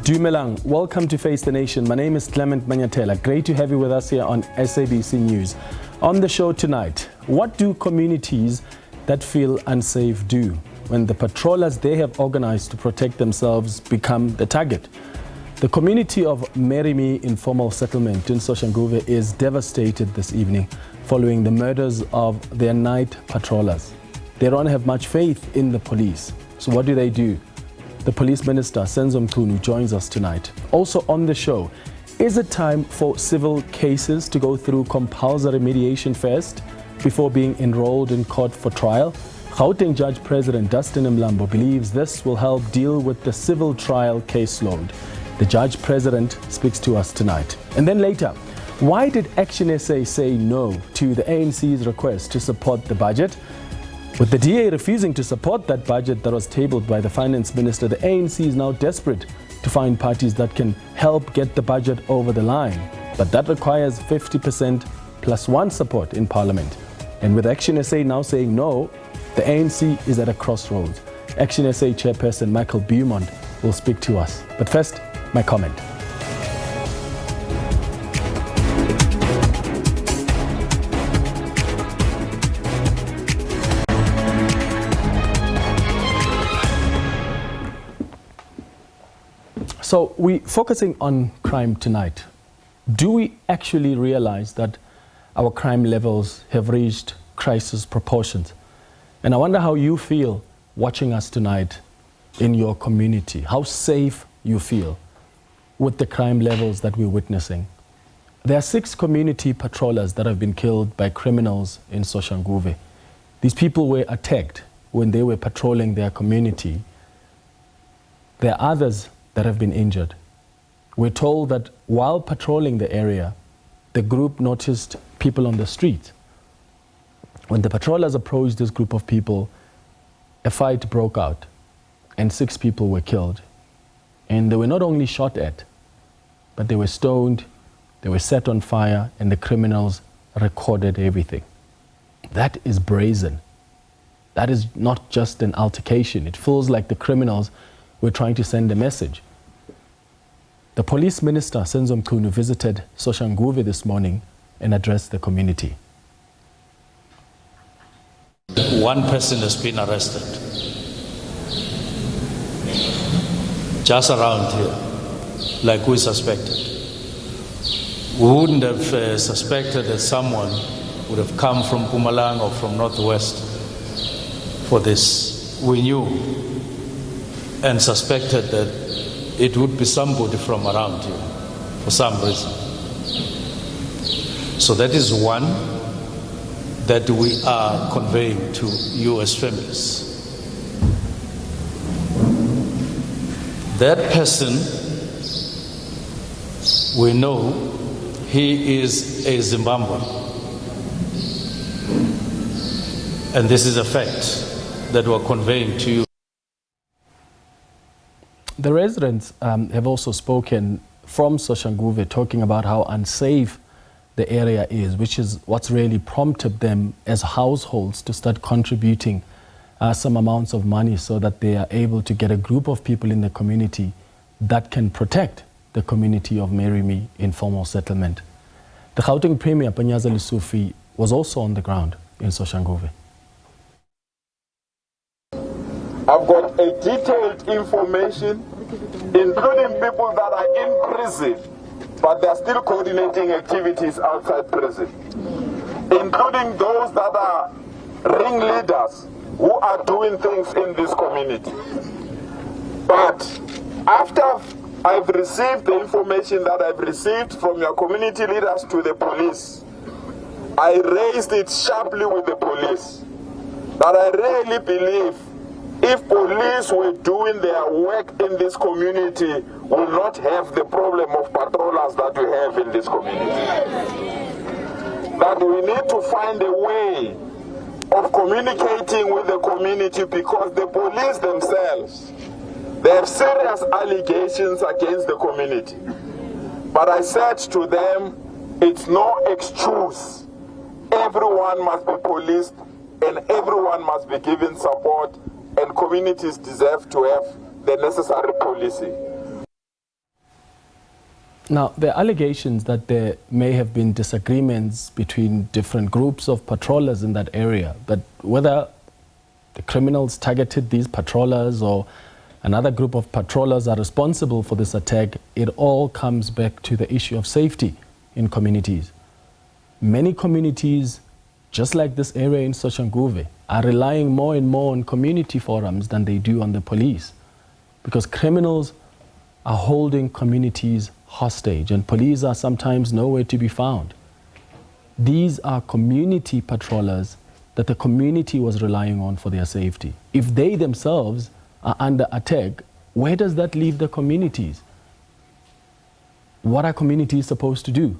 Dumelang, welcome to Face the Nation. My name is Clement Manyatela. Great to have you with us here on SABC News. On the show tonight, what do communities that feel unsafe do when the patrollers they have organized to protect themselves become the target? The community of Merimi Informal Settlement in Soshanguve is devastated this evening following the murders of their night patrollers. They don't have much faith in the police. So what do? The Police Minister Senzo Mchunu joins us tonight. Also on the show, is it time for civil cases to go through compulsory mediation first before being enrolled in court for trial? Gauteng Judge President Dunstan Mlambo believes this will help deal with the civil trial caseload. The Judge President speaks to us tonight. And then later, why did ActionSA say no to the ANC's request to support the budget? With the DA refusing to support that budget that was tabled by the Finance Minister, the ANC is now desperate to find parties that can help get the budget over the line. But that requires 50% plus one support in Parliament. And with ActionSA now saying no, the ANC is at a crossroads. ActionSA Chairperson Beaumont will speak to us. But first, my comment. So we're focusing on crime tonight. Do we actually realize that our crime levels have reached crisis proportions? And I wonder how you feel watching us tonight in your community, how safe you feel with the crime levels that we're witnessing. There are 6 community patrollers that have been killed by criminals in Soshanguve. These people were attacked when they were patrolling their community. There are others that have been injured. We're told that while patrolling the area, the group noticed people on the street. When the patrollers approached this group of people, a fight broke out and 6 people were killed. And they were not only shot at, but they were stoned, they were set on fire, and the criminals recorded everything. That is brazen. That is not just an altercation. It feels like the criminals were trying to send a message. The Police Minister, Senzo Mchunu, visited Soshanguve this morning and addressed the community. One person has been arrested. Just around here, like we suspected. We wouldn't have suspected that someone would have come from Mpumalanga or from Northwest for this. We knew and suspected that it would be somebody from around here for some reason. So that is one that we are conveying to you as families. That person, we know he is a Zimbabwean. And this is a fact that we're conveying to you. The residents have also spoken from Soshanguve, talking about how unsafe the area is, which is what's really prompted them as households to start contributing some amounts of money so that they are able to get a group of people in the community that can protect the community of Merimi Informal Settlement. The Gauteng Premier, Panyaza Lesufi, was also on the ground in Soshanguve. I've got a detailed information, including people that are in prison, but they're still coordinating activities outside prison, including those that are ringleaders who are doing things in this community. But after I've received the information that I've received from your community leaders to the police, I raised it sharply with the police that I really believe if police were doing their work in this community, we will not have the problem of patrollers that we have in this community. That we need to find a way of communicating with the community, because the police themselves, they have serious allegations against the community. But I said to them, it's no excuse. Everyone must be policed and everyone must be given support, and communities deserve to have the necessary policing. Now, there are allegations that there may have been disagreements between different groups of patrollers in that area, but whether the criminals targeted these patrollers or another group of patrollers are responsible for this attack, it all comes back to the issue of safety in communities. Many communities, just like this area in Soshanguve, are relying more and more on community forums than they do on the police, because criminals are holding communities hostage and police are sometimes nowhere to be found. These are community patrollers that the community was relying on for their safety. If they themselves are under attack, where does that leave the communities? What are communities supposed to do?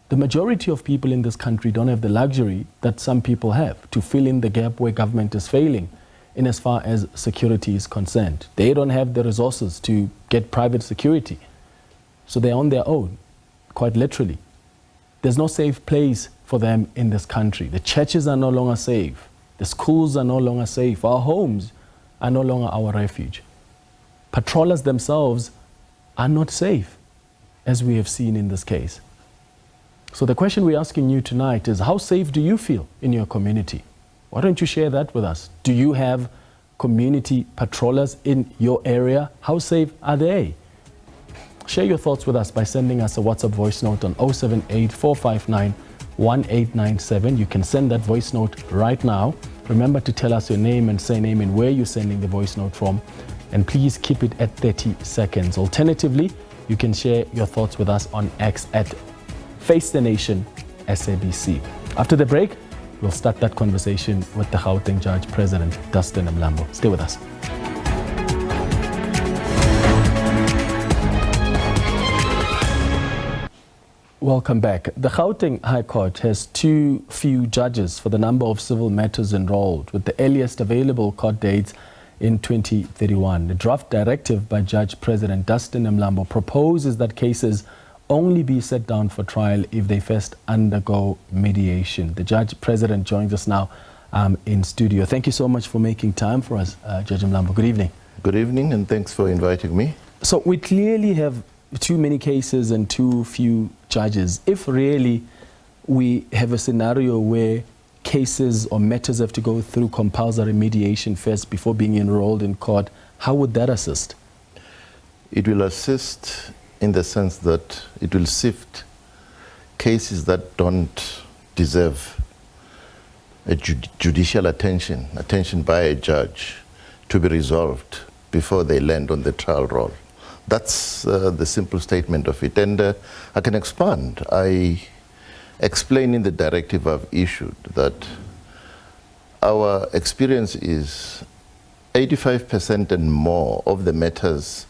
The majority of people in this country don't have the luxury that some people have to fill in the gap where government is failing in as far as security is concerned. They don't have the resources to get private security. So they're on their own, quite literally. There's no safe place for them in this country. The churches are no longer safe. The schools are no longer safe. Our homes are no longer our refuge. Patrollers themselves are not safe, as we have seen in this case. So the question we're asking you tonight is, how safe do you feel in your community? Why don't you share that with us? Do you have community patrollers in your area? How safe are they? Share your thoughts with us by sending us a WhatsApp voice note on 078-459-1897. You can send that voice note right now. Remember to tell us your name and surname and where you're sending the voice note from. And please keep it at 30 seconds. Alternatively, you can share your thoughts with us on X at Face the Nation SABC. After the break, we'll start that conversation with the Gauteng Judge President, Dunstan Mlambo. Stay with us. Welcome back. The Gauteng High Court has too few judges for the number of civil matters enrolled, with the earliest available court dates in 2031. The draft directive by Judge President Dunstan Mlambo proposes that cases only be set down for trial if they first undergo mediation. The Judge President joins us now in studio. Thank you so much for making time for us, Judge Mlambo. Good evening. Good evening, and thanks for inviting me. So we clearly have too many cases and too few judges. If really we have a scenario where cases or matters have to go through compulsory mediation first before being enrolled in court, how would that assist? It will assist in the sense that it will sift cases that don't deserve a judicial attention by a judge to be resolved before they land on the trial roll. That's the simple statement of it. And I can expand. I explain in the directive I've issued that our experience is 85% and more of the matters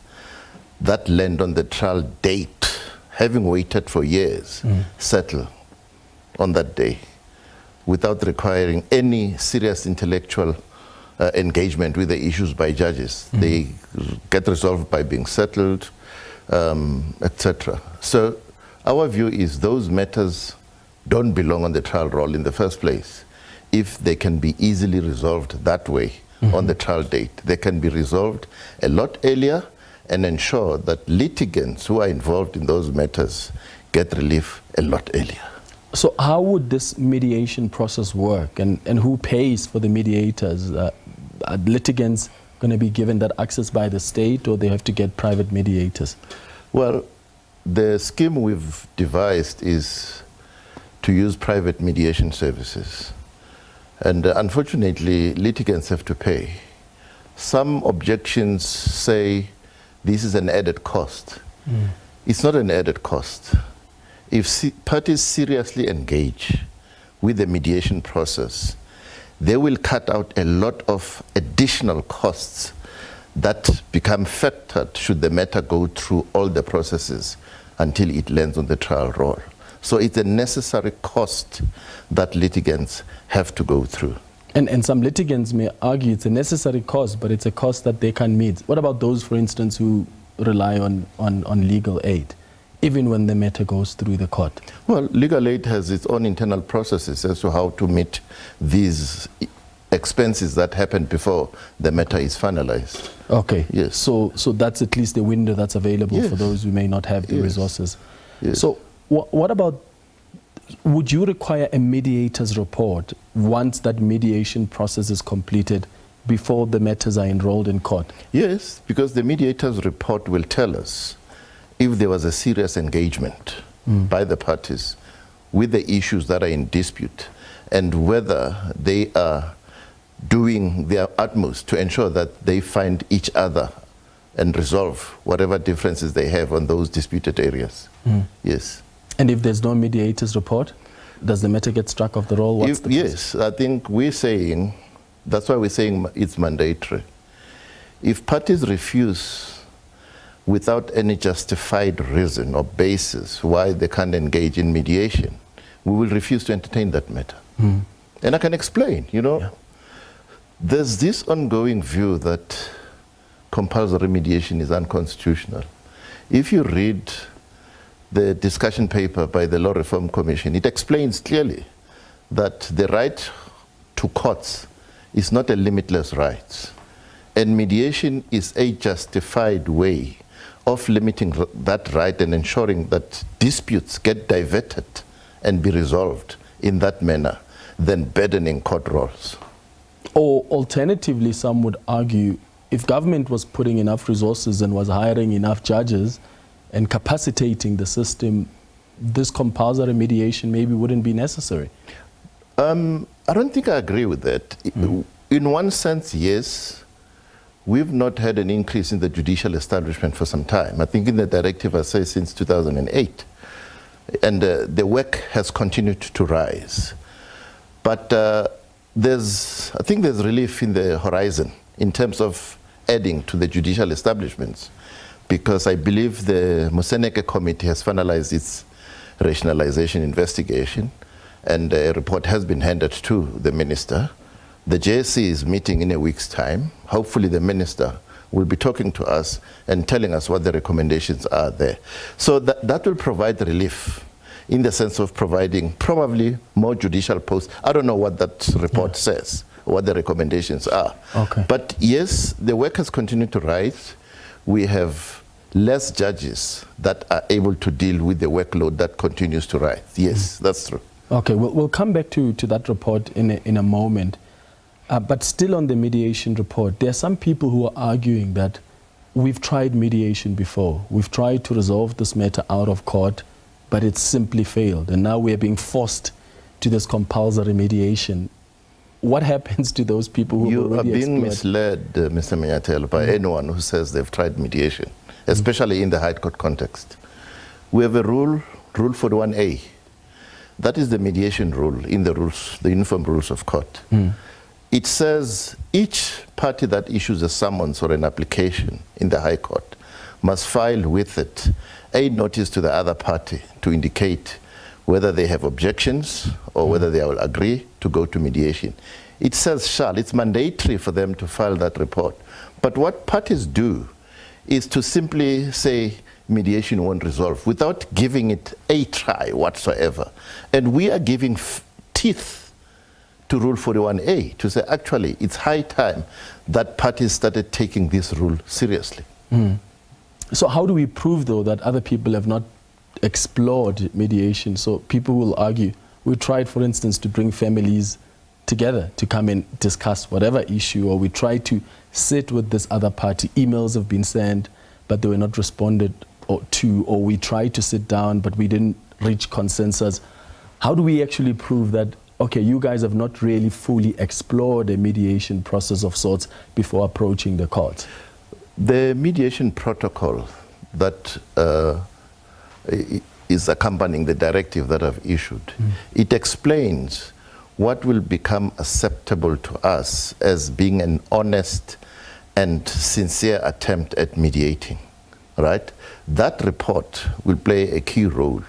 that land on the trial date, having waited for years, settle on that day without requiring any serious intellectual engagement with the issues by judges. They get resolved by being settled, etc. So our view is those matters don't belong on the trial roll in the first place. If they can be easily resolved that way on the trial date, they can be resolved a lot earlier and ensure that litigants who are involved in those matters get relief a lot earlier. So how would this mediation process work, and who pays for the mediators? Are litigants going to be given that access by the state, or they have to get private mediators? Well, the scheme we've devised is to use private mediation services. And unfortunately, litigants have to pay. Some objections say this is an added cost. It's not an added cost. If parties seriously engage with the mediation process, they will cut out a lot of additional costs that become factored should the matter go through all the processes until it lands on the trial roll. So it's a necessary cost that litigants have to go through. And some litigants may argue it's a necessary cost, but it's a cost that they can't meet. What about those, for instance, who rely on legal aid, even when the matter goes through the court? Well, legal aid has its own internal processes as to how to meet these expenses that happened before the matter is finalized. Okay. Yes. So that's at least the window that's available Yes. for those who may not have the Yes. resources. Yes. So what about, would you require a mediator's report once that mediation process is completed before the matters are enrolled in court? Yes, because the mediator's report will tell us if there was a serious engagement by the parties with the issues that are in dispute and whether they are doing their utmost to ensure that they find each other and resolve whatever differences they have on those disputed areas. Yes. And if there's no mediator's report, does the matter get struck off the roll? What's the Yes, I think we're saying, that's why we're saying it's mandatory. If parties refuse without any justified reason or basis why they can't engage in mediation, we will refuse to entertain that matter. And I can explain, There's this ongoing view that compulsory mediation is unconstitutional. If you read the discussion paper by the Law Reform Commission, it explains clearly that the right to courts is not a limitless right. And mediation is a justified way of limiting that right and ensuring that disputes get diverted and be resolved in that manner than burdening court rolls. Or alternatively, some would argue, if government was putting enough resources and was hiring enough judges and capacitating the system, this compulsory mediation maybe wouldn't be necessary. I don't think I agree with that. In one sense, yes. We've not had an increase in the judicial establishment for some time. I think in the directive I say since 2008. And the work has continued to rise. But I think there's relief in the horizon in terms of adding to the judicial establishments, because I believe the Museneke Committee has finalized its rationalization investigation, and a report has been handed to the minister. The JSC is meeting in a week's time. Hopefully the minister will be talking to us and telling us what the recommendations are there. So that will provide relief in the sense of providing probably more judicial posts. I don't know what that report says, what the recommendations are. Okay. But yes, the work has continued to rise. We have less judges that are able to deal with the workload that continues to rise. Yes, that's true. Okay, we'll come back to that report in a moment. But still on the mediation report, there are some people who are arguing that we've tried mediation before. We've tried to resolve this matter out of court, but it's simply failed. And now we're being forced to this compulsory mediation. What happens to those people who You are already being explored? misled, Mr. Manyatela, by anyone who says they've tried mediation, especially in the High Court context. We have a rule 41A. That is the mediation rule in the rules, the uniform rules of court. It says each party that issues a summons or an application in the High Court must file with it a notice to the other party to indicate whether they have objections or whether they will agree to go to mediation. It says shall. It's mandatory for them to file that report. But what parties do is to simply say mediation won't resolve without giving it a try whatsoever. And we are giving teeth to Rule 41A to say, actually, it's high time that parties started taking this rule seriously. So how do we prove, though, that other people have not explored mediation? So people will argue, we tried, for instance, to bring families together to come and discuss whatever issue, or we tried to sit with this other party. Emails have been sent, but they were not responded to, or we tried to sit down, but we didn't reach consensus. How do we actually prove that, okay, you guys have not really fully explored a mediation process of sorts before approaching the court? The mediation protocol that is accompanying the directive that I've issued, it explains what will become acceptable to us as being an honest and sincere attempt at mediating, right? That report will play a key role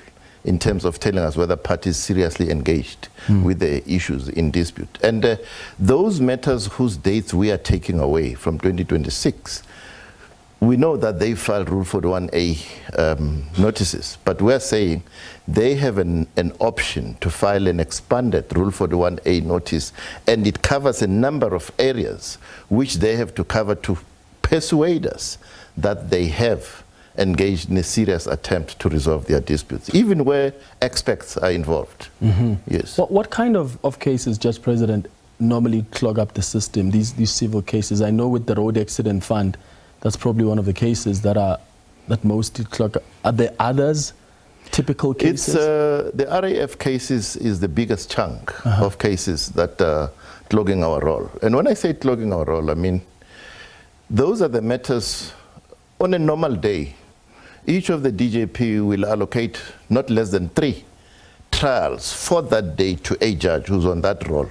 in terms of telling us whether parties seriously engaged with the issues in dispute. And those matters whose dates we are taking away from 2026, we know that they filed Rule 41A notices, but we're saying they have an option to file an expanded Rule 41A notice, and it covers a number of areas which they have to cover to persuade us that they have engaged in a serious attempt to resolve their disputes, even where experts are involved. Yes. What kind of cases, Judge President, normally clog up the system, these civil cases? I know with the Road Accident Fund, that's probably one of the cases that mostly clog up. Are there others, typical cases? The RAF cases is the biggest chunk of cases that are clogging our roll. And when I say clogging our roll, I mean those are the matters. On a normal day, each of the DJP will allocate not less than 3 trials for that day to a judge who's on that roll.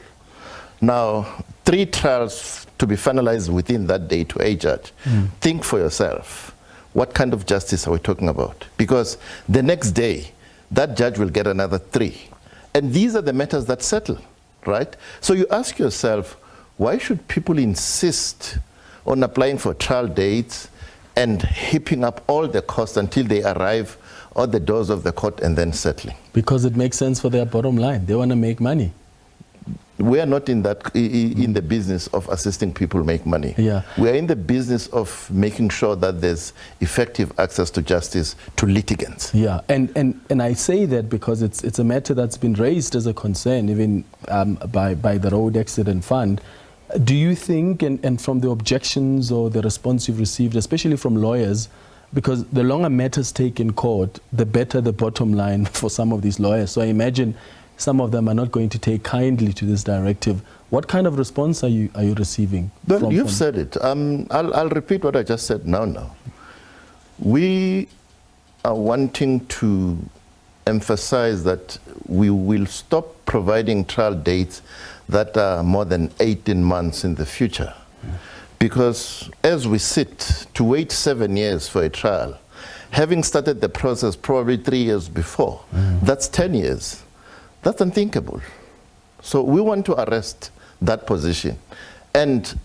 Now, 3 trials to be finalized within that day to a judge. Think for yourself, what kind of justice are we talking about? Because the next day, that judge will get another 3. And these are the matters that settle, right? So you ask yourself, why should people insist on applying for trial dates and heaping up all the costs until they arrive at the doors of the court and then settling? Because it makes sense for their bottom line. They want to make money. We are not in the business of assisting people make money. Yeah. We are in the business of making sure that there's effective access to justice to litigants. Yeah, and I say that because it's a matter that's been raised as a concern even by the Road Accident Fund. Do you think, and from the objections or the response you've received, especially from lawyers, because the longer matters take in court, the better the bottom line for some of these lawyers. So I imagine some of them are not going to take kindly to this directive. What kind of response are you receiving? Well, you've said it. I'll repeat what I just said now. We are wanting to emphasize that we will stop providing trial dates that are more than 18 months in the future. Because as we sit to wait 7 years for a trial, having started the process probably 3 years before, that's 10 years. That's unthinkable. So we want to arrest that position. And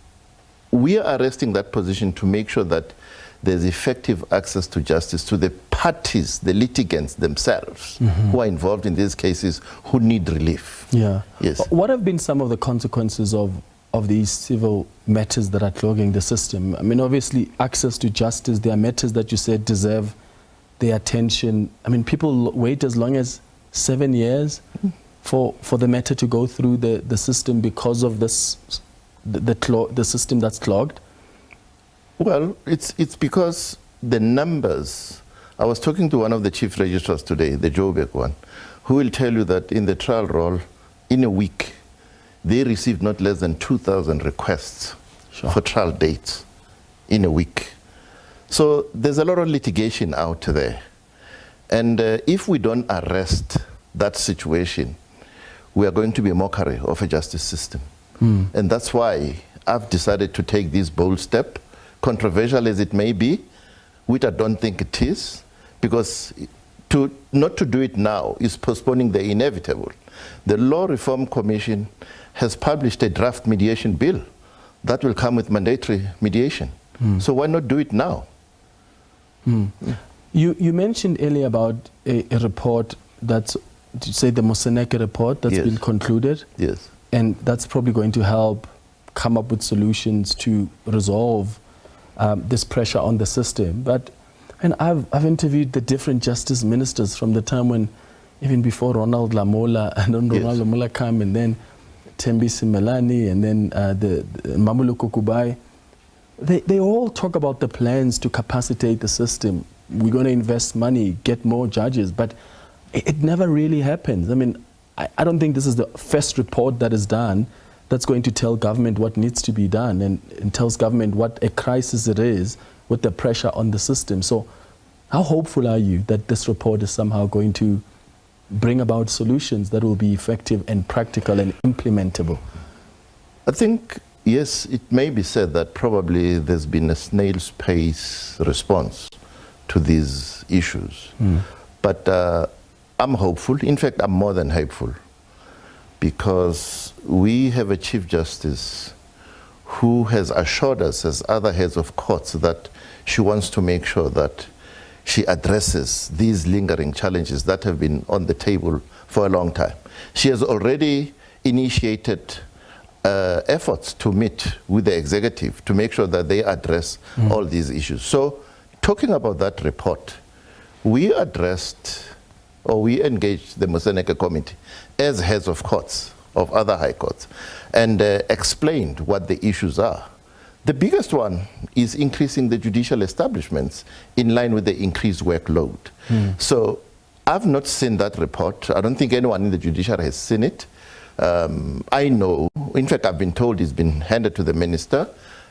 we are arresting that position to make sure that there's effective access to justice to the parties, the litigants themselves, who are involved in these cases, who need relief. Yeah. Yes. What have been some of the consequences of these civil matters that are clogging the system? I mean, obviously, access to justice, there are matters that you said deserve their attention. I mean, people wait as long as 7 years for the matter to go through the system because of this, the system that's clogged? Well, it's because the numbers. I was talking to one of the chief registrars today, the Joburg one, who will tell you that in the trial roll, in a week, they received not less than 2,000 requests for trial dates in a week. So there's a lot of litigation out there. And if we don't arrest that situation, we are going to be a mockery of a justice system. And that's why I've decided to take this bold step, controversial as it may be, which I don't think it is, because not to do it now is postponing the inevitable. The Law Reform Commission has published a draft mediation bill that will come with mandatory mediation. So why not do it now? You mentioned earlier about a report that's, say, the Moseneke report that's been concluded. Yes. And that's probably going to help come up with solutions to resolve this pressure on the system. And I've interviewed the different justice ministers from the time when, even before Ronald Lamola, and then Ronald Lamola came, and then Thembisi Melani, and then the Mamuluko Kubai. They all talk about the plans to capacitate the system. We're going to invest money, get more judges, but it never really happens. I mean, I don't think this is the first report that is done that's going to tell government what needs to be done and tells government what a crisis it is with the pressure on the system. So how hopeful are you that this report is somehow going to bring about solutions that will be effective and practical and implementable? I think, yes, it may be said that probably there's been a snail's pace response to these issues. But I'm hopeful. In fact, I'm more than hopeful, because we have a Chief Justice who has assured us, as other heads of courts, that she wants to make sure that she addresses these lingering challenges that have been on the table for a long time. She has already initiated efforts to meet with the executive to make sure that they address all these issues. So, talking about that report, we addressed, or we engaged the Moseneke Committee as heads of courts, of other high courts, and explained what the issues are. The biggest one is increasing the judicial establishments in line with the increased workload. So I've not seen that report. I don't think anyone in the judiciary has seen it. I know, in fact, I've been told it's been handed to the minister,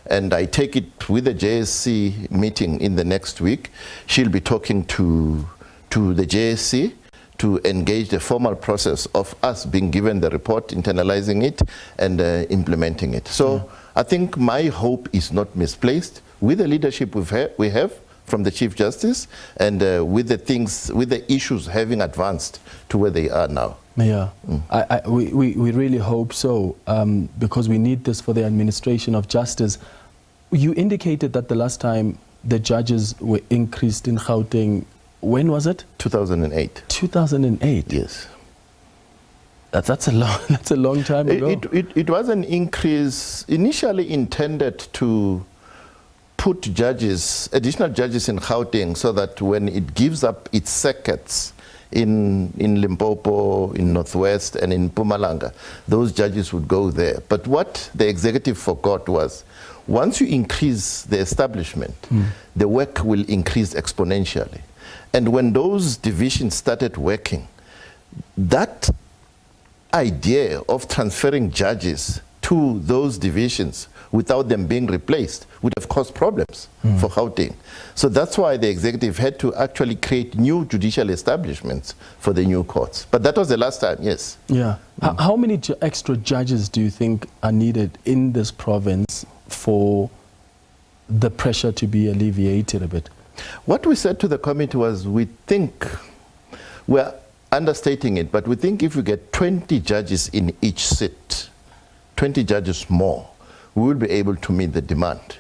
and I take it with the JSC meeting in the next week. She'll be talking to the JSC to engage the formal process of us being given the report, internalizing it, and implementing it. So I think my hope is not misplaced with the leadership we have from the Chief Justice, and with the issues having advanced to where they are now. Yeah, we really hope so, because we need this for the administration of justice. You indicated that the last time the judges were increased in Gauteng, when was it? 2008. 2008? Yes. That's a long time ago. It was an increase initially intended to put judges, additional judges in Gauteng, so that when it gives up its circuits in Limpopo, in Northwest, and in Mpumalanga, those judges would go there. But what the executive forgot was, once you increase the establishment, the work will increase exponentially. And when those divisions started working, that idea of transferring judges to those divisions without them being replaced would have caused problems for Gauteng. So that's why the executive had to actually create new judicial establishments for the new courts. But that was the last time, yes. Yeah. How many extra judges do you think are needed in this province for the pressure to be alleviated a bit? What we said to the committee was, we think, we're understating it, but we think if we get 20 judges in each seat, 20 judges more, we will be able to meet the demand.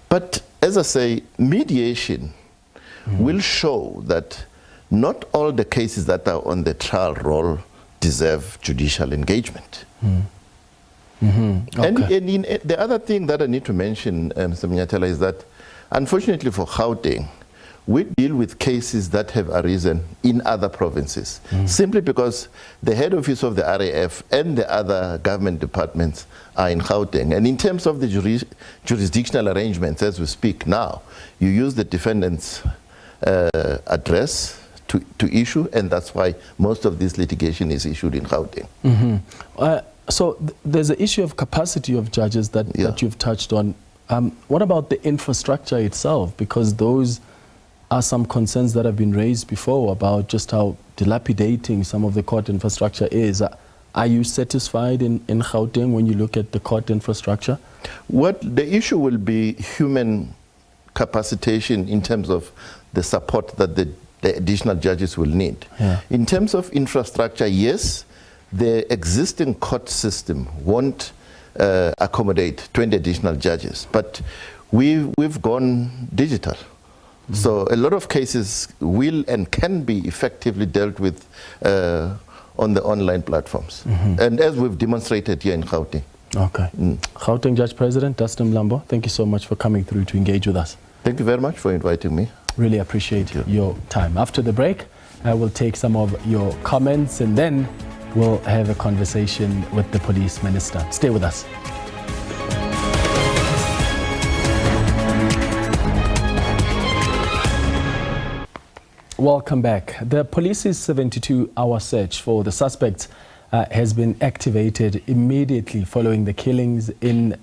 But as I say, mediation will show that not all the cases that are on the trial roll deserve judicial engagement. Okay. And the other thing that I need to mention, Mr. Mnyatela, is that unfortunately for Gauteng, we deal with cases that have arisen in other provinces, simply because the head office of the RAF and the other government departments are in Gauteng. And in terms of the jurisdictional arrangements as we speak now, you use the defendant's address to issue, and that's why most of this litigation is issued in Gauteng. So there's an issue of capacity of judges that you've touched on. What about the infrastructure itself? Because those are some concerns that have been raised before about just how dilapidating some of the court infrastructure is. Are you satisfied in Gauteng when you look at the court infrastructure? What the issue will be human capacitation in terms of the support that the additional judges will need. Yeah. In terms of infrastructure, yes, the existing court system won't accommodate 20 additional judges, but we've gone digital. So a lot of cases will and can be effectively dealt with on the online platforms, and as we've demonstrated here in Gauteng. Okay. Gauteng Judge President Dunstan Mlambo, thank you so much for coming through to engage with us. Thank you very much for inviting me. Really appreciate your time. After the break, I will take some of your comments, and then we'll have a conversation with the police minister. Stay with us. Welcome back. The police's 72-hour search for the suspects has been activated immediately following the killings in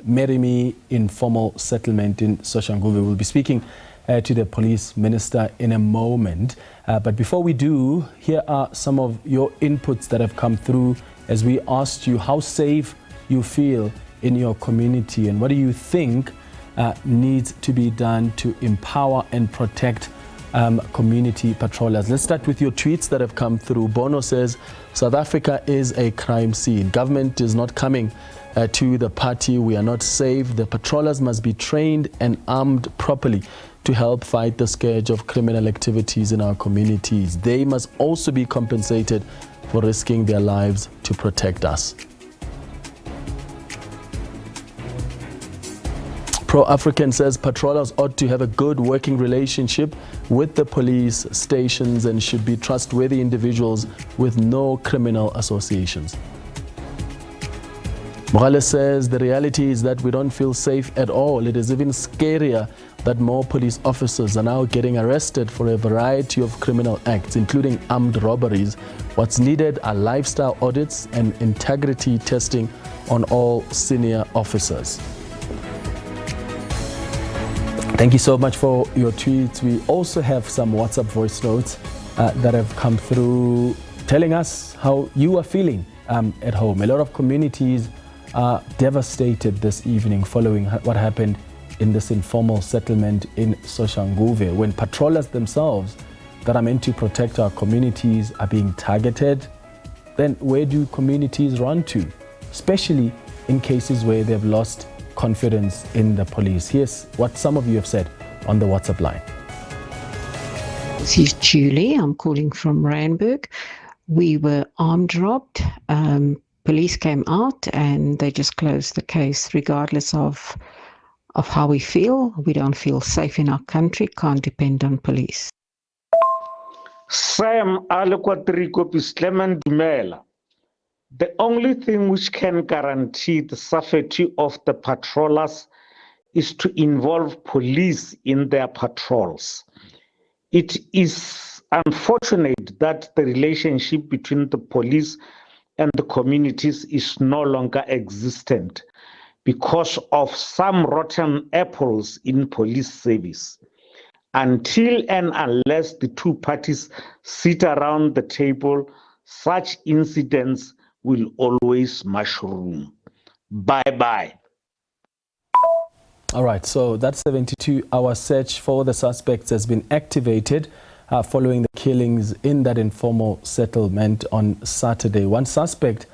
Merimi informal settlement in Soshanguve. We'll be speaking to the police minister in a moment. But before we do, here are some of your inputs that have come through as we asked you how safe you feel in your community and what do you think needs to be done to empower and protect community patrollers. Let's start with your tweets that have come through. Bono says, South Africa is a crime scene. Government is not coming to the party "We Are Not Safe." The patrollers must be trained and armed properly to help fight the scourge of criminal activities in our communities. They must also be compensated for risking their lives to protect us. Pro-African says patrollers ought to have a good working relationship with the police stations and should be trustworthy individuals with no criminal associations. Morales says the reality is that we don't feel safe at all. It is even scarier that more police officers are now getting arrested for a variety of criminal acts, including armed robberies. What's needed are lifestyle audits and integrity testing on all senior officers. Thank you so much for your tweets. We also have some WhatsApp voice notes that have come through telling us how you are feeling at home. A lot of communities are devastated this evening following what happened in this informal settlement in Soshanguve, when patrollers themselves that are meant to protect our communities are being targeted. Then where do communities run to, especially in cases where they've lost confidence in the police? Here's what some of you have said on the WhatsApp line. This is Julie. I'm calling from Randburg. We were armed robbed. Police came out and they just closed the case regardless of how we feel. We don't feel safe in our country, can't depend on police. Sam Alekwatrikopis Clement Dumela. The only thing which can guarantee the safety of the patrollers is to involve police in their patrols. It is unfortunate that the relationship between the police and the communities is no longer existent because of some rotten apples in police service. Until and unless the two parties sit around the table, such incidents will always mushroom. Bye-bye. All right, so that 72-hour search for the suspects has been activated following the killings in that informal settlement on Saturday. One suspect,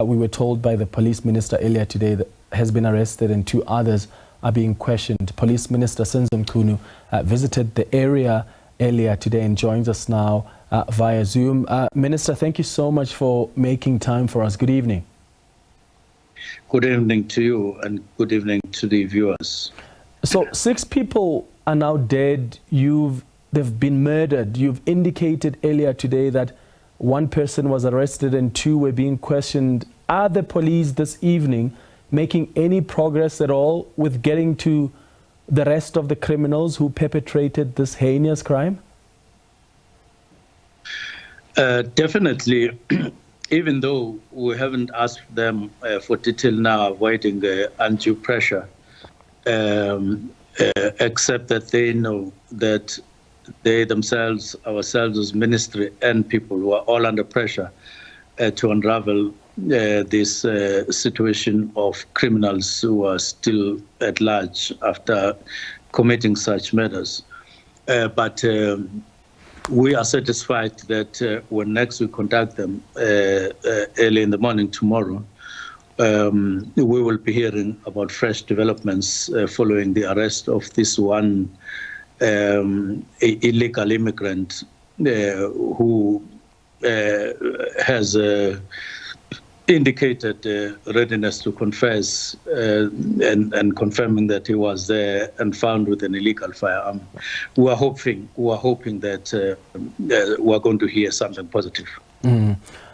we were told by the police minister earlier today, that has been arrested and two others are being questioned. Police Minister Senzo Mchunu visited the area earlier today and joins us now via Zoom. Minister, thank you so much for making time for us. Good evening. Good evening to you and good evening to the viewers. So 6 people are now dead. They've been murdered. You've indicated earlier today that 1 person was arrested and 2 were being questioned. Are the police this evening making any progress at all with getting to the rest of the criminals who perpetrated this heinous crime? Definitely, even though we haven't asked them for detail now, avoiding undue pressure, except that they know that they themselves, ourselves as ministry and people who are all under pressure to unravel this situation of criminals who are still at large after committing such murders. But we are satisfied that when next we contact them early in the morning tomorrow, we will be hearing about fresh developments following the arrest of this one illegal immigrant who has indicated readiness to confess and confirming that he was there and found with an illegal firearm. We are hoping that we are going to hear something positive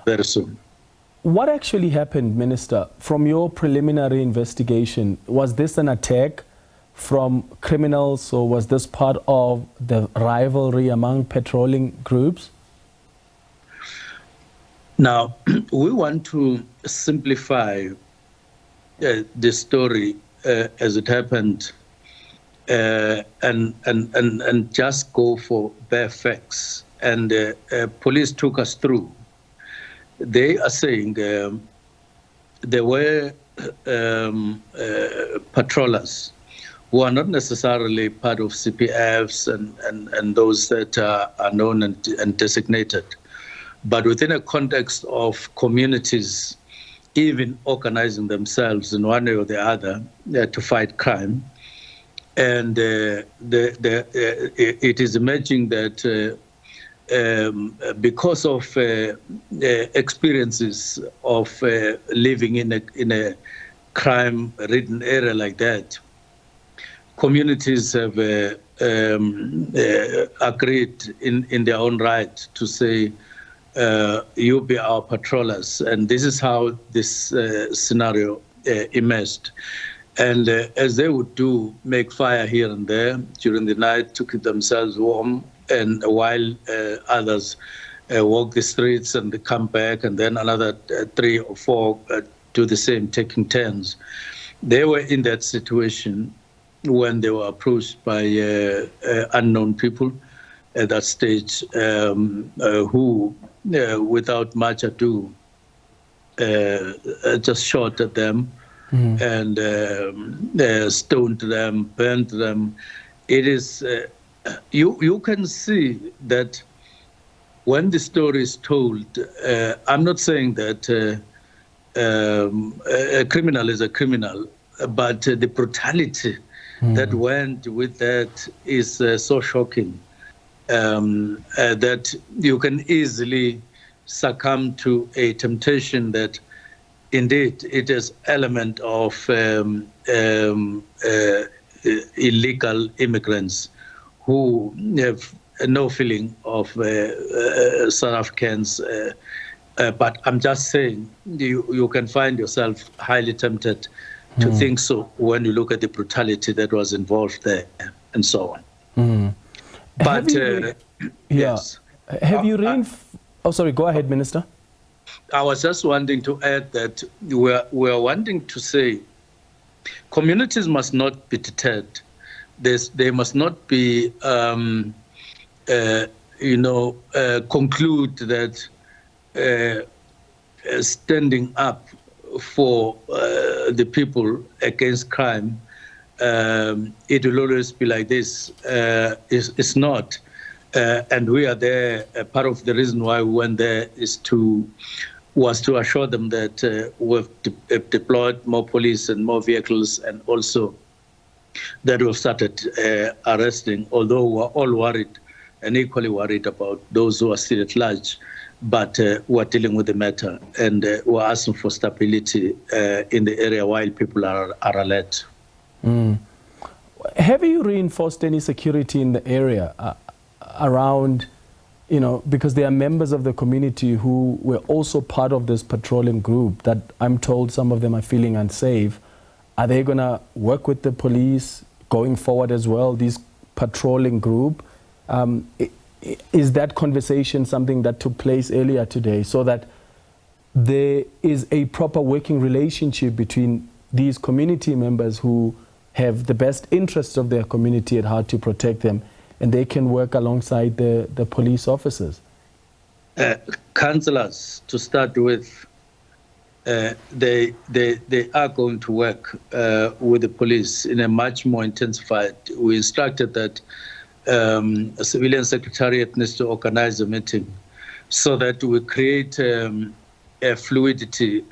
very soon. What actually happened, Minister? From your preliminary investigation, was this an attack from criminals, or was this part of the rivalry among patrolling groups? Now, we want to simplify the story as it happened and just go for bare facts. And police took us through. They are saying there were patrollers who are not necessarily part of CPFs and those that are known and designated, but within a context of communities even organizing themselves in one way or the other to fight crime. And it is emerging that because of experiences of living in a crime-ridden area like that, communities have agreed in their own right to say, you be our patrollers. And this is how this scenario emerged. And as they would do, make fire here and there during the night to keep themselves warm, and while others walk the streets and they come back, and then another 3 or 4 do the same, taking turns. They were in that situation when they were approached by unknown people at that stage, who, without much ado, just shot at them and stoned them, burned them. It is, you can see that when the story is told, I'm not saying that a criminal is a criminal, but the brutality that went with that is so shocking that you can easily succumb to a temptation that indeed it is element of illegal immigrants who have no feeling of South Africans. But I'm just saying, you can find yourself highly tempted to think so when you look at the brutality that was involved there and so on. But yes. Have you oh, sorry, go ahead, Minister. I was just wanting to add that we're wanting to say communities must not be deterred. They must not be, conclude that standing up for the people against crime, it will always be like this. It's not. And we are there. Part of the reason why we went there was to assure them that we've deployed more police and more vehicles, and also that we've started arresting, although we're all worried and equally worried about those who are still at large. But we're dealing with the matter, and we're asking for stability in the area while people are alert. Have you reinforced any security in the area around, because there are members of the community who were also part of this patrolling group that I'm told some of them are feeling unsafe? Are they going to work with the police going forward as well, this patrolling group? Is that conversation something that took place earlier today, so that there is a proper working relationship between these community members who have the best interests of their community at heart to protect them, and they can work alongside the police officers? Counsellors, to start with, they are going to work with the police in a much more intensified. We instructed that a civilian secretariat needs to organize a meeting so that we create a fluidity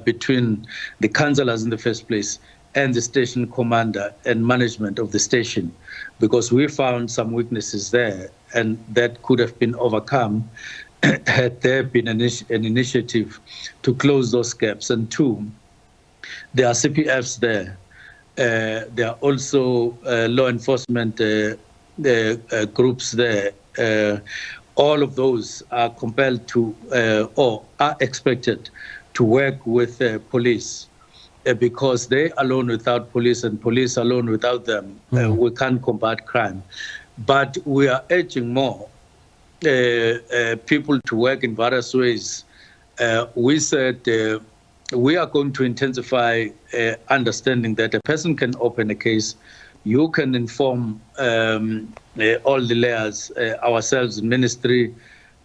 between the councillors in the first place and the station commander and management of the station, because we found some weaknesses there, and that could have been overcome had there been an initiative to close those gaps. And 2, there are CPFs there. There are also law enforcement groups there. All of those are compelled to or are expected to work with police, because they alone without police and police alone without them, we can't combat crime. But we are urging more people to work in various ways. We said we are going to intensify understanding that a person can open a case. You can inform all the layers, ourselves, ministry,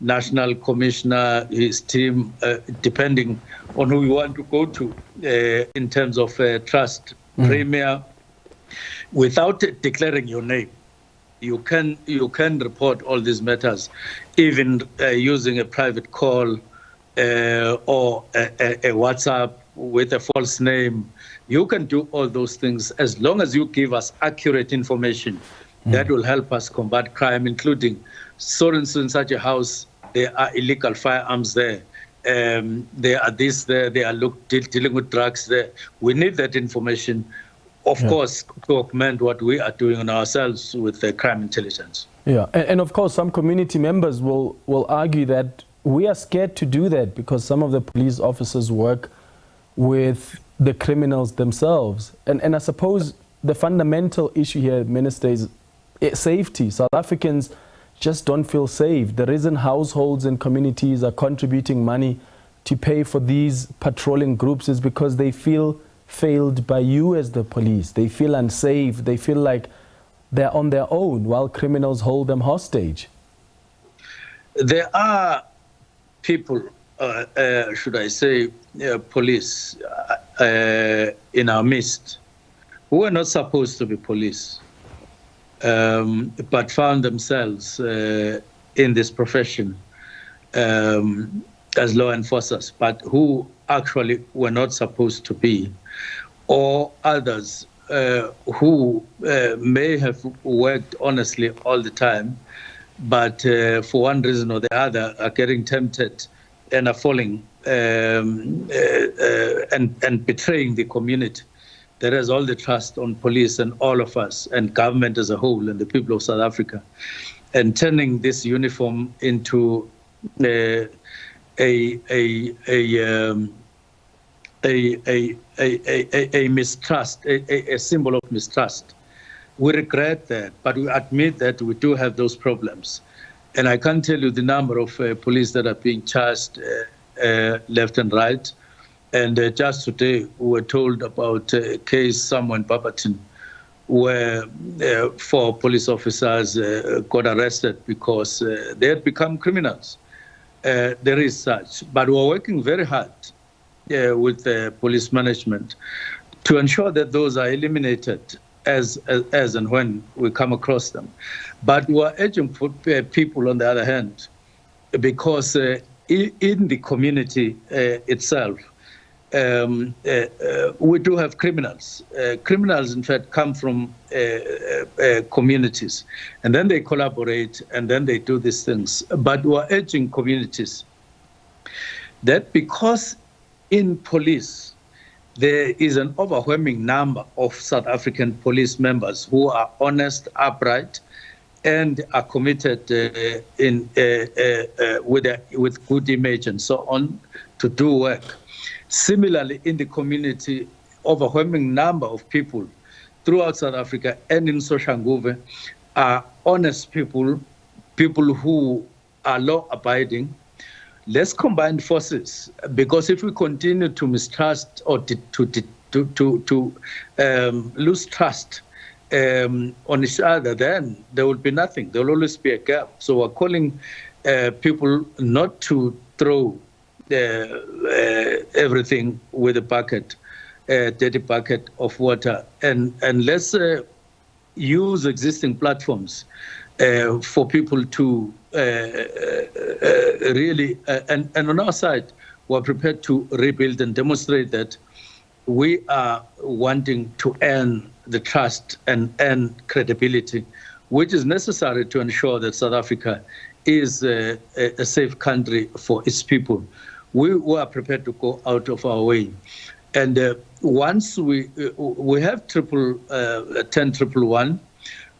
national commissioner, his team, depending on who you want to go to in terms of trust, premier, without declaring your name. You can report all these matters, even using a private call or a WhatsApp with a false name. You can do all those things as long as you give us accurate information. That will help us combat crime, including, so in such a house, there are illegal firearms there. There are this there, they are dealing with drugs there. We need that information, of course, to augment what we are doing on ourselves with the crime intelligence. Yeah, and of course, some community members will argue that we are scared to do that because some of the police officers work with the criminals themselves. And I suppose the fundamental issue here, Minister, is safety. South Africans just don't feel safe. The reason households and communities are contributing money to pay for these patrolling groups is because they feel failed by you as the police. They feel unsafe. They feel like they're on their own while criminals hold them hostage. There are people, should I say, police in our midst who are not supposed to be police, but found themselves in this profession as law enforcers, but who actually were not supposed to be, or others who may have worked honestly all the time, but for one reason or the other are getting tempted and are falling and betraying the community that has all the trust on police and all of us and government as a whole and the people of South Africa, and turning this uniform into a mistrust, a symbol of mistrust. We regret that, but we admit that we do have those problems. And I can't tell you the number of police that are being charged left and right. And just today, we were told about a case somewhere in Barberton where 4 police officers got arrested because they had become criminals. There is such, but we're working very hard with the police management to ensure that those are eliminated as and when we come across them. But we are urging people, on the other hand, because in the community itself, we do have criminals. Criminals, in fact, come from communities, and then they collaborate, and then they do these things. But we are urging communities that because in police, there is an overwhelming number of South African police members who are honest, upright, and are committed with good image and so on to do work. Similarly, in the community, overwhelming number of people throughout South Africa and in Soshanguve are honest people, people who are law-abiding. Let's combine forces, because if we continue to mistrust or to lose trust on each other, then there will be nothing. There will always be a gap. So we're calling people not to throw everything with a bucket, dirty bucket of water, and let's use existing platforms for people to really, and on our side, we're prepared to rebuild and demonstrate that we are wanting to earn the trust and earn credibility, which is necessary to ensure that South Africa is a safe country for its people. We are prepared to go out of our way. And once we have 10,111,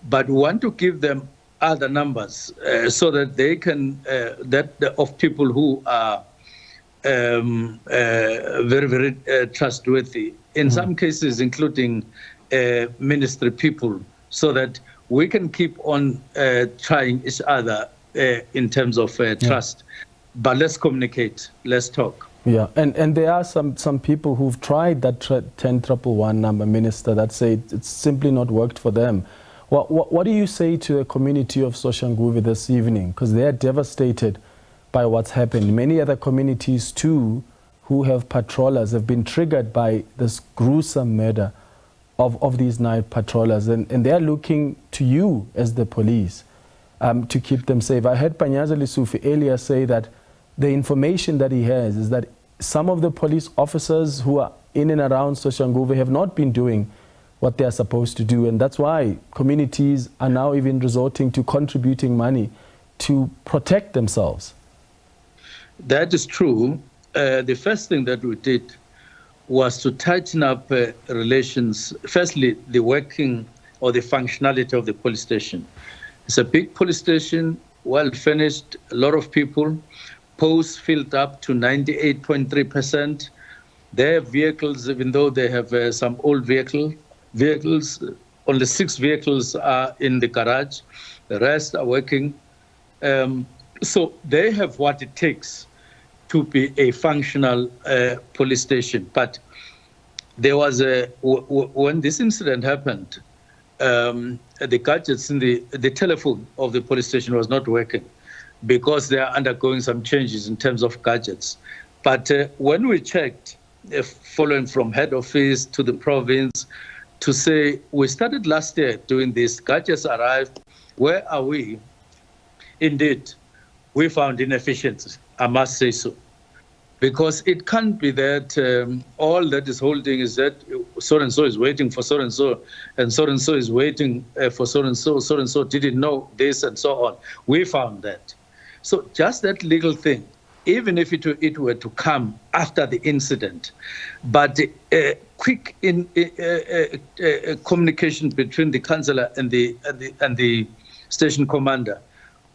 but we want to give them other numbers so that they can, of people who are very, very trustworthy, in some cases including ministry people, so that we can keep on trying each other in terms of trust. But let's communicate, let's talk. Yeah, and there are some people who've tried that 10,111 number, Minister, that say it's simply not worked for them. What do you say to the community of Soshanguve this evening? Because they are devastated by what's happened. Many other communities too, who have patrollers, have been triggered by this gruesome murder of these night patrollers, and they are looking to you as the police to keep them safe. I heard Panyaza Lesufi earlier say that the information that he has is that some of the police officers who are in and around Soshanguve have not been doing what they are supposed to do, and that's why communities are now even resorting to contributing money to protect themselves. That is true. The first thing that we did was to tighten up relations. Firstly, the working or the functionality of the police station. It's a big police station, well finished, a lot of people, posts filled up to 98.3%. Their vehicles, even though they have some old vehicles, only 6 vehicles are in the garage. The rest are working. So they have what it takes to be a functional police station. But there was when this incident happened, the gadgets in the telephone of the police station was not working because they are undergoing some changes in terms of gadgets. But when we checked, following from head office to the province, to say, we started last year doing this, gadgets arrived, where are we? Indeed, we found inefficiencies, I must say so. Because it can't be that all that is holding is that so-and-so is waiting for so-and-so, and so-and-so is waiting for so-and-so, so-and-so didn't know this, and so on. We found that. So just that legal thing, even if it were to come after the incident, but quick communication between the counsellor and the station commander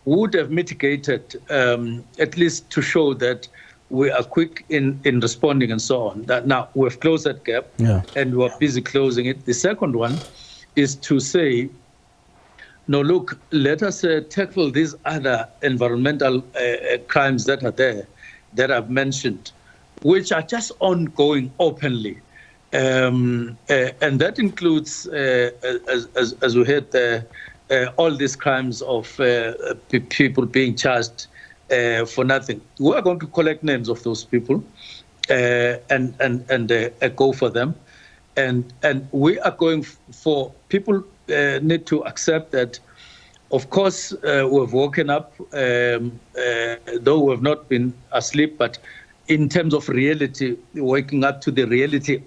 would have mitigated, at least to show that we are quick in responding and so on. That now we've closed that gap, and we're busy closing it. The second one is to say, no, look, let us tackle these other environmental crimes that are there, that I've mentioned, which are just ongoing openly. And that includes, as we heard there, all these crimes of people being charged for nothing. We are going to collect names of those people and go for them. And we are going for people need to accept that, of course, we've woken up, though we've not been asleep, but in terms of reality, waking up to the reality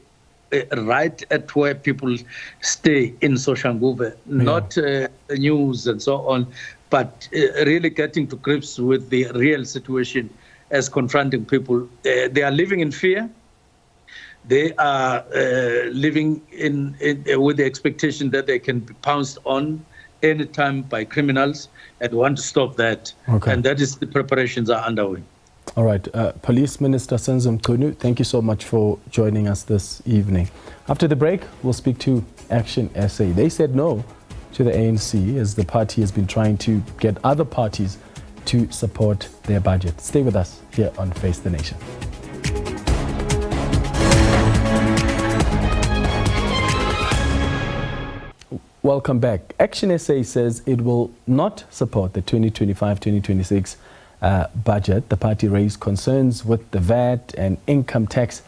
right at where people stay in Soshanguve, not news and so on, but really getting to grips with the real situation as confronting people. They are living in fear. They are living with the expectation that they can be pounced on anytime by criminals, and want to stop that. Okay. And that is the preparations are underway. All right. Police Minister Senzo Mchunu, thank you so much for joining us this evening. After the break, we'll speak to ActionSA. They said no to the ANC as the party has been trying to get other parties to support their budget. Stay with us here on Face the Nation. Welcome back. ActionSA says it will not support the 2025-2026 budget. The party raised concerns with the VAT and income tax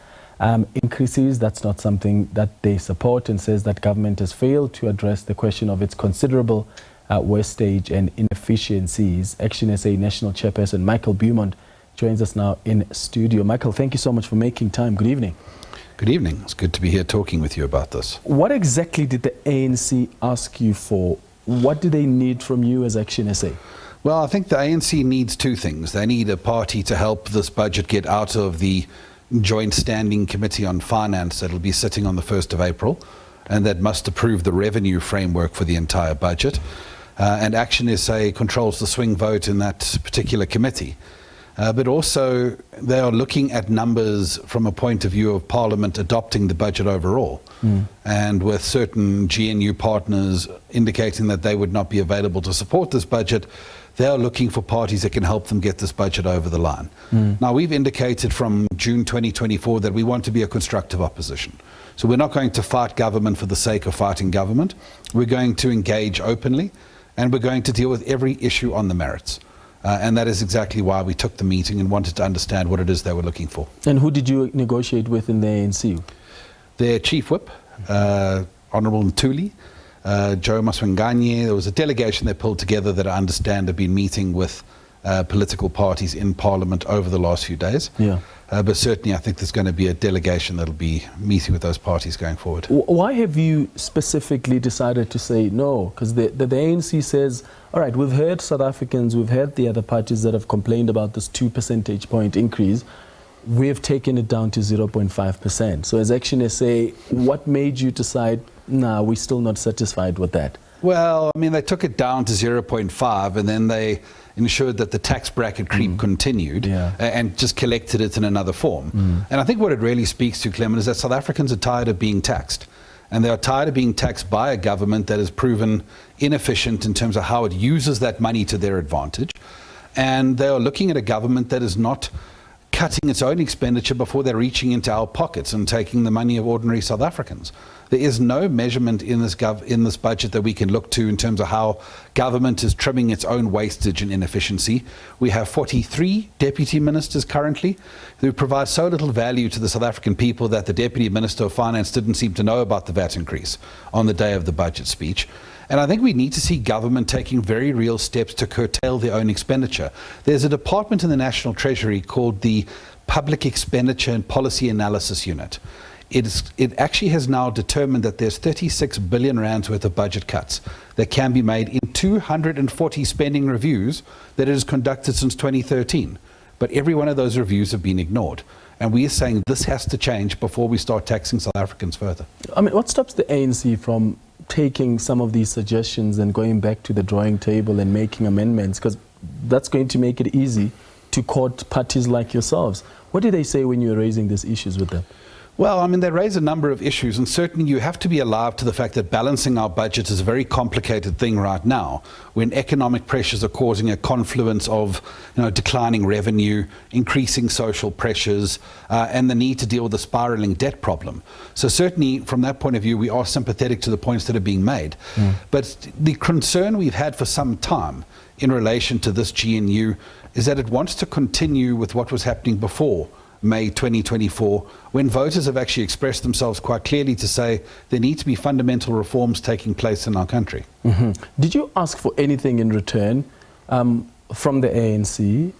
increases. That's not something that they support, and says that government has failed to address the question of its considerable wastage and inefficiencies. ActionSA National Chairperson Michael Beaumont joins us now in studio. Michael, thank you so much for making time. Good evening. Good evening. It's good to be here talking with you about this. What exactly did the ANC ask you for? What do they need from you as ActionSA? Well, I think the ANC needs two things. They need a party to help this budget get out of the Joint Standing Committee on Finance that will be sitting on the 1st of April, and that must approve the revenue framework for the entire budget. And ActionSA controls the swing vote in that particular committee. But also, they are looking at numbers from a point of view of Parliament adopting the budget overall. And with certain GNU partners indicating that they would not be available to support this budget, they are looking for parties that can help them get this budget over the line. Now, we've indicated from June 2024 that we want to be a constructive opposition. So we're not going to fight government for the sake of fighting government. We're going to engage openly, and we're going to deal with every issue on the merits. And that is exactly why we took the meeting and wanted to understand what it is they were looking for. And who did you negotiate with in the ANC? Their chief whip, Honourable Ntuli, Joe Maswanganye. There was a delegation they pulled together that I understand have been meeting with political parties in Parliament over the last few days. Yeah. But certainly I think there's going to be a delegation that'll be meeting with those parties going forward. Why have you specifically decided to say no? Because the ANC says, all right, we've heard South Africans, we've heard the other parties that have complained about this 2 percentage point increase. We've taken it down to 0.5%. So as ActionSA, what made you decide, nah, we're still not satisfied with that? Well, I mean, they took it down to 0.5 and then they ensured that the tax bracket creep continued and just collected it in another form. And I think what it really speaks to, Clement, is that South Africans are tired of being taxed. And they are tired of being taxed by a government that has proven inefficient in terms of how it uses that money to their advantage. And they are looking at a government that is not cutting its own expenditure before they're reaching into our pockets and taking the money of ordinary South Africans. There is no measurement in this budget that we can look to in terms of how government is trimming its own wastage and inefficiency. We have 43 deputy ministers currently who provide so little value to the South African people that the Deputy Minister of Finance didn't seem to know about the VAT increase on the day of the budget speech. And I think we need to see government taking very real steps to curtail their own expenditure. There's a department in the National Treasury called the Public Expenditure and Policy Analysis Unit. It actually has now determined that there's 36 billion rands worth of budget cuts that can be made in 240 spending reviews that it has conducted since 2013. But every one of those reviews have been ignored. And we are saying this has to change before we start taxing South Africans further. I mean, what stops the ANC from taking some of these suggestions and going back to the drawing table and making amendments? Because that's going to make it easy to court parties like yourselves. What did they say when you were raising these issues with them? Well, I mean, they raise a number of issues, and certainly you have to be alive to the fact that balancing our budget is a very complicated thing right now, when economic pressures are causing a confluence of, declining revenue, increasing social pressures, and the need to deal with the spiraling debt problem. So certainly, from that point of view, we are sympathetic to the points that are being made. But the concern we've had for some time in relation to this GNU is that it wants to continue with what was happening before May 2024, when voters have actually expressed themselves quite clearly to say there need to be fundamental reforms taking place in our country. Did you ask for anything in return from the ANC?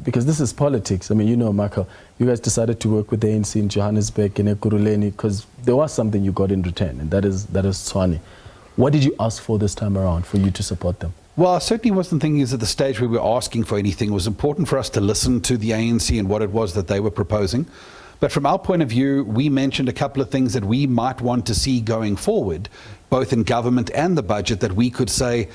Because this is politics. I mean, Michael, you guys decided to work with the ANC in Johannesburg and Ekurhuleni because there was something you got in return, and that is Tshwane. What did you ask for this time around for you to support them? Well, I certainly wasn't thinking at the stage where we were asking for anything. It was important for us to listen to the ANC and what it was that they were proposing. But from our point of view, we mentioned a couple of things that we might want to see going forward, both in government and the budget, that we could say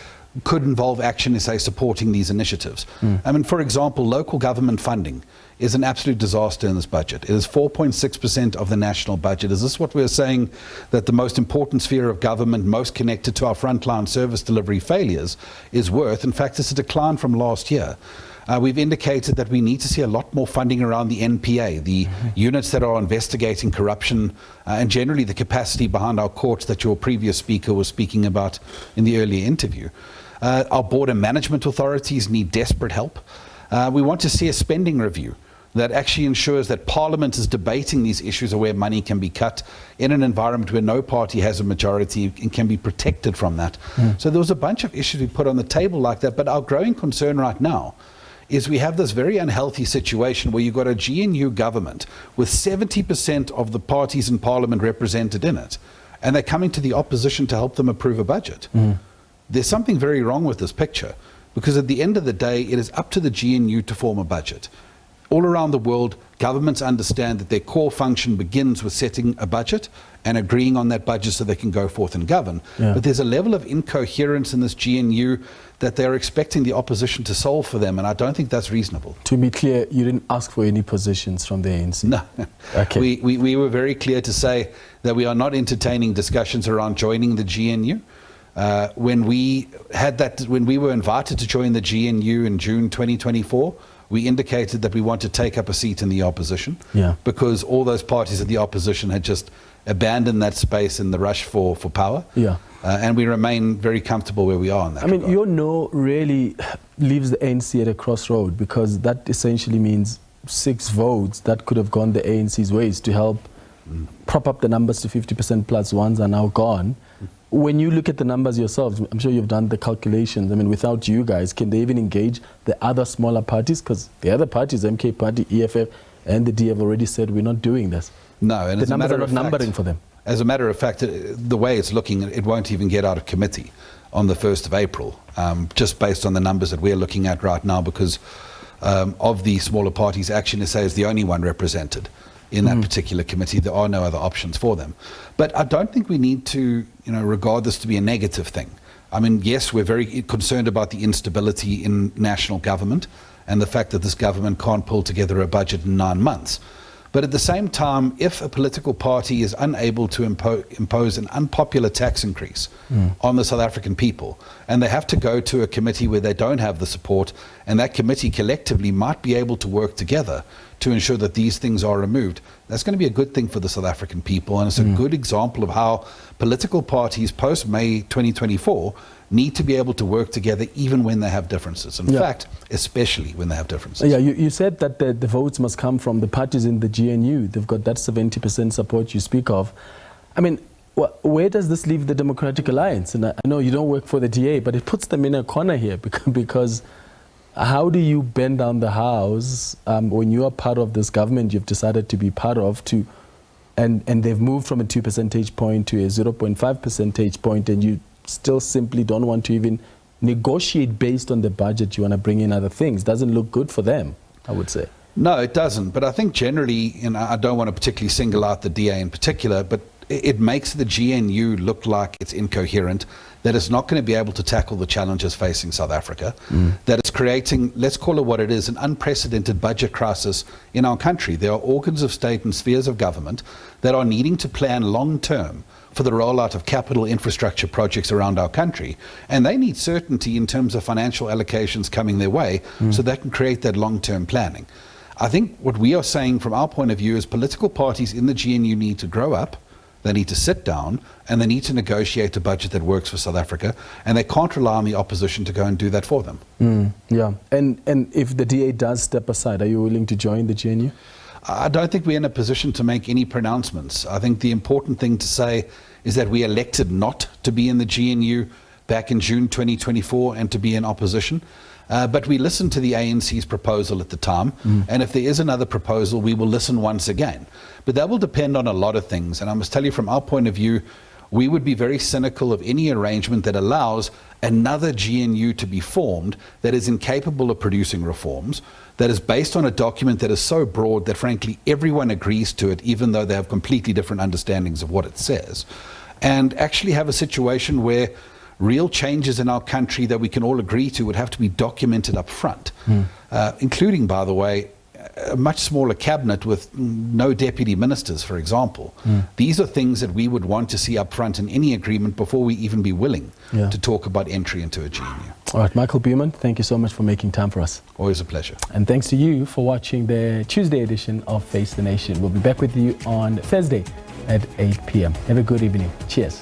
could involve ActionSA supporting these initiatives. I mean, for example, local government funding is an absolute disaster in this budget. It is 4.6% of the national budget. Is this what we're saying that the most important sphere of government, most connected to our frontline service delivery failures, is worth? In fact, it's a decline from last year. We've indicated that we need to see a lot more funding around the NPA, the units that are investigating corruption, and generally the capacity behind our courts that your previous speaker was speaking about in the earlier interview. Our border management authorities need desperate help. We want to see a spending review that actually ensures that Parliament is debating these issues of where money can be cut in an environment where no party has a majority and can be protected from that. So there was a bunch of issues we put on the table like that, but our growing concern right now is we have this very unhealthy situation where you've got a GNU government with 70% of the parties in Parliament represented in it, and they're coming to the opposition to help them approve a budget. There's something very wrong with this picture, because at the end of the day, it is up to the GNU to form a budget. All around the world, governments understand that their core function begins with setting a budget and agreeing on that budget so they can go forth and govern. But there's a level of incoherence in this GNU that they're expecting the opposition to solve for them, and I don't think that's reasonable. To be clear, you didn't ask for any positions from the ANC? No. Okay. We were very clear to say that we are not entertaining discussions around joining the GNU. When we were invited to join the GNU in June 2024, we indicated that we want to take up a seat in the opposition, because all those parties of the opposition had just abandoned that space in the rush for power. And we remain very comfortable where we are in that regard. Your no really leaves the ANC at a crossroad, because that essentially means 6 votes that could have gone the ANC's ways to help prop up the numbers to 50% plus ones are now gone. when you look at the numbers yourselves, I'm sure you've done the calculations. I mean, without you guys, can they even engage the other smaller parties? Because the other parties, MK Party, EFF, and the D have already said we're not doing this. No, and the numbers are not numbering for them. As a matter of fact, the way it's looking, it won't even get out of committee on the 1st of April, just based on the numbers that we're looking at right now, because of the smaller parties, ActionSA is the only one represented in that particular committee. There are no other options for them. But I don't think we need to, regard this to be a negative thing. I mean, yes, we're very concerned about the instability in national government and the fact that this government can't pull together a budget in 9 months. But at the same time, if a political party is unable to impose an unpopular tax increase on the South African people, and they have to go to a committee where they don't have the support, and that committee collectively might be able to work together to ensure that these things are removed, that's going to be a good thing for the South African people. And it's a good example of how political parties post-May 2024 need to be able to work together even when they have differences. In fact, especially when they have differences. Yeah, you said that the votes must come from the parties in the GNU. They've got that 70% support you speak of. I mean, where does this leave the Democratic Alliance? And I know you don't work for the DA, but it puts them in a corner here because how do you bend down the house when you are part of this government you've decided to be part of, and they've moved from a 2 percentage point to a 0.5 percentage point, and you still simply don't want to even negotiate based on the budget? You want to bring in other things. Doesn't look good for them, I would say. No, it doesn't. But I think generally, I don't want to particularly single out the DA in particular, but it makes the GNU look like it's incoherent, that it's not going to be able to tackle the challenges facing South Africa, that it's creating, let's call it what it is, an unprecedented budget crisis in our country. There are organs of state and spheres of government that are needing to plan long term for the rollout of capital infrastructure projects around our country. And they need certainty in terms of financial allocations coming their way so they can create that long-term planning. I think what we are saying from our point of view is political parties in the GNU need to grow up, they need to sit down, and they need to negotiate a budget that works for South Africa, and they can't rely on the opposition to go and do that for them. Yeah, and if the DA does step aside, are you willing to join the GNU? I don't think we're in a position to make any pronouncements. I think the important thing to say is that we elected not to be in the GNU back in June 2024 and to be in opposition. But we listened to the ANC's proposal at the time, and if there is another proposal, we will listen once again. But that will depend on a lot of things, and I must tell you from our point of view, we would be very cynical of any arrangement that allows another GNU to be formed that is incapable of producing reforms, that is based on a document that is so broad that frankly everyone agrees to it, even though they have completely different understandings of what it says, and actually have a situation where real changes in our country that we can all agree to would have to be documented up front, including, by the way, a much smaller cabinet with no deputy ministers, for example. These are things that we would want to see up front in any agreement before we even be willing to talk about entry into a GNU. All right, Michael Beaumont, thank you so much for making time for us. Always a pleasure. And thanks to you for watching the Tuesday edition of Face the Nation. We'll be back with you on Thursday at 8 p.m. Have a good evening. Cheers.